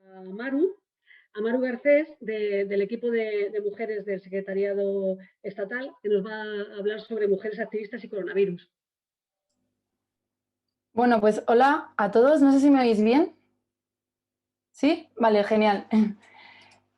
a Maru Garcés, del equipo de mujeres del Secretariado Estatal, que nos va a hablar sobre mujeres activistas y coronavirus. Bueno, pues hola a todos, no sé si me oís bien. ¿Sí? Vale, genial.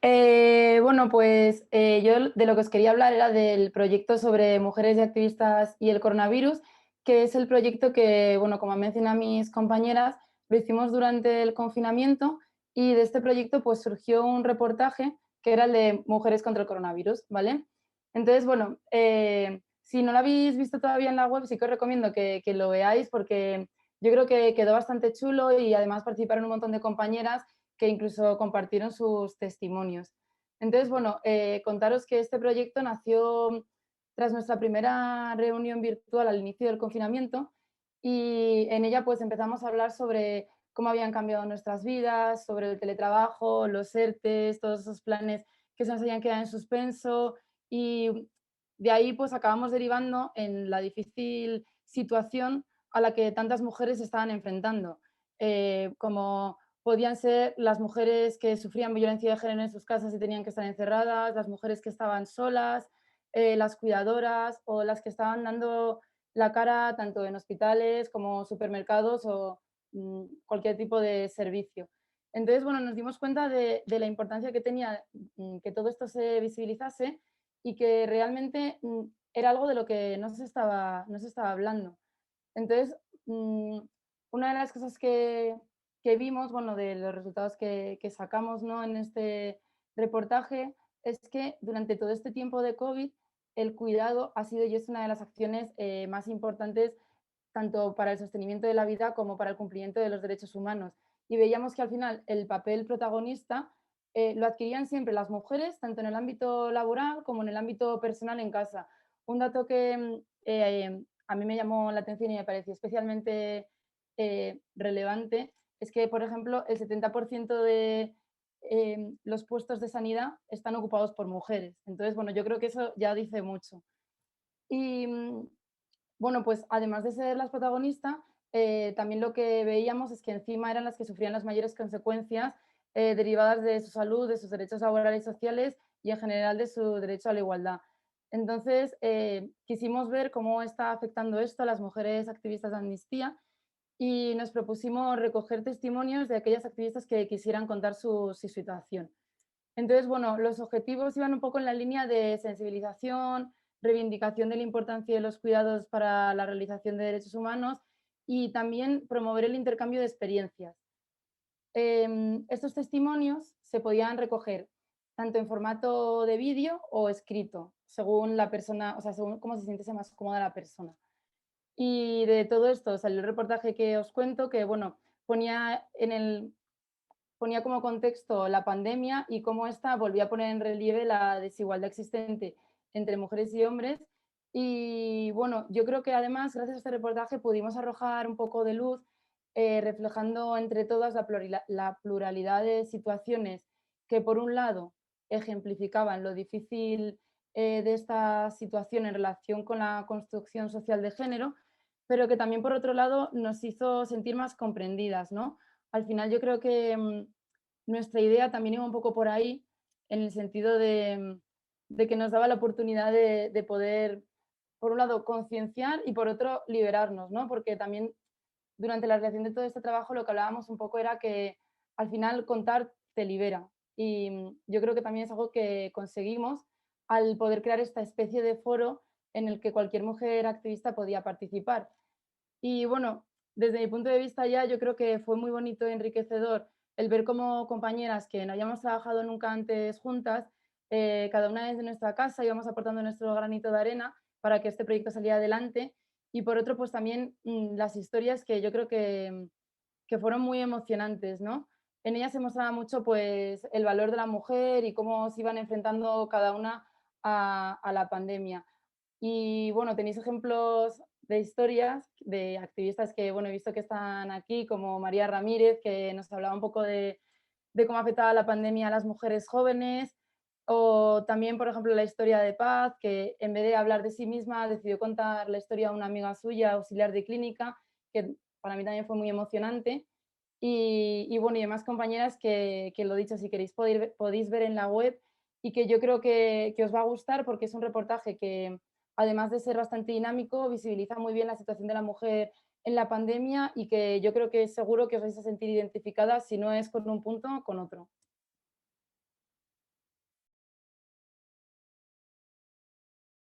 Bueno, pues yo de lo que os quería hablar era del proyecto sobre mujeres y activistas y el coronavirus, que es el proyecto que, bueno, como han mencionado mis compañeras, lo hicimos durante el confinamiento y de este proyecto pues surgió un reportaje que era el de mujeres contra el coronavirus, ¿vale? Entonces, bueno, si no lo habéis visto todavía en la web, sí que os recomiendo que lo veáis porque yo creo que quedó bastante chulo y además participaron un montón de compañeras que incluso compartieron sus testimonios. Entonces, bueno, contaros que este proyecto nació tras nuestra primera reunión virtual al inicio del confinamiento y en ella pues empezamos a hablar sobre cómo habían cambiado nuestras vidas, sobre el teletrabajo, los ERTEs, todos esos planes que se nos habían quedado en suspenso y de ahí pues acabamos derivando en la difícil situación a la que tantas mujeres se estaban enfrentando, como podían ser las mujeres que sufrían violencia de género en sus casas y tenían que estar encerradas, las mujeres que estaban solas, las cuidadoras o las que estaban dando la cara tanto en hospitales como supermercados o cualquier tipo de servicio. Entonces, bueno, nos dimos cuenta de la importancia que tenía que todo esto se visibilizase y que realmente era algo de lo que no se estaba hablando. Entonces, una de las cosas que vimos, bueno, de los resultados que sacamos, ¿no?, en este reportaje, es que durante todo este tiempo de COVID, el cuidado ha sido y es una de las acciones más importantes tanto para el sostenimiento de la vida como para el cumplimiento de los derechos humanos. Y veíamos que al final el papel protagonista lo adquirían siempre las mujeres, tanto en el ámbito laboral como en el ámbito personal en casa. Un dato que a mí me llamó la atención y me pareció especialmente relevante es que, por ejemplo, el 70% de los puestos de sanidad están ocupados por mujeres. Entonces, bueno, yo creo que eso ya dice mucho. Y bueno, pues además de ser las protagonistas, también lo que veíamos es que encima eran las que sufrían las mayores consecuencias derivadas de su salud, de sus derechos laborales y sociales y en general de su derecho a la igualdad. Entonces, quisimos ver cómo está afectando esto a las mujeres activistas de Amnistía y nos propusimos recoger testimonios de aquellas activistas que quisieran contar su situación. Entonces, bueno, los objetivos iban un poco en la línea de sensibilización, reivindicación de la importancia de los cuidados para la realización de derechos humanos y también promover el intercambio de experiencias. Estos testimonios se podían recoger tanto en formato de vídeo o escrito, según la persona, o sea, según cómo se sintiese más cómoda la persona. Y de todo esto salió el reportaje que os cuento, que bueno, ponía como contexto la pandemia y cómo esta volvía a poner en relieve la desigualdad existente entre mujeres y hombres. Y bueno, yo creo que además, gracias a este reportaje, pudimos arrojar un poco de luz, reflejando entre todas la pluralidad de situaciones que, por un lado, ejemplificaban lo difícil de esta situación en relación con la construcción social de género, pero que también, por otro lado, nos hizo sentir más comprendidas, ¿no? Al final yo creo que nuestra idea también iba un poco por ahí, en el sentido de que nos daba la oportunidad de poder, por un lado, concienciar y por otro, liberarnos, ¿no? Porque también durante la realización de todo este trabajo lo que hablábamos un poco era que al final contar te libera. Y yo creo que también es algo que conseguimos al poder crear esta especie de foro en el que cualquier mujer activista podía participar. Y bueno, desde mi punto de vista ya yo creo que fue muy bonito y enriquecedor el ver cómo compañeras que no habíamos trabajado nunca antes juntas, cada una desde nuestra casa íbamos aportando nuestro granito de arena para que este proyecto saliera adelante. Y por otro, pues también las historias que yo creo que fueron muy emocionantes, ¿no? En ellas se mostraba mucho pues el valor de la mujer y cómo se iban enfrentando cada una a la pandemia. Y bueno, tenéis ejemplos de historias de activistas que, bueno, he visto que están aquí, como María Ramírez, que nos hablaba un poco de cómo afectaba la pandemia a las mujeres jóvenes, o también, por ejemplo, la historia de Paz, que en vez de hablar de sí misma, decidió contar la historia a una amiga suya, auxiliar de clínica, que para mí también fue muy emocionante. y bueno, y demás compañeras que lo dicho, si queréis podéis ver en la web y que yo creo que os va a gustar porque es un reportaje que, además de ser bastante dinámico, visibiliza muy bien la situación de la mujer en la pandemia y que yo creo que seguro que os vais a sentir identificadas, si no es con un punto, con otro.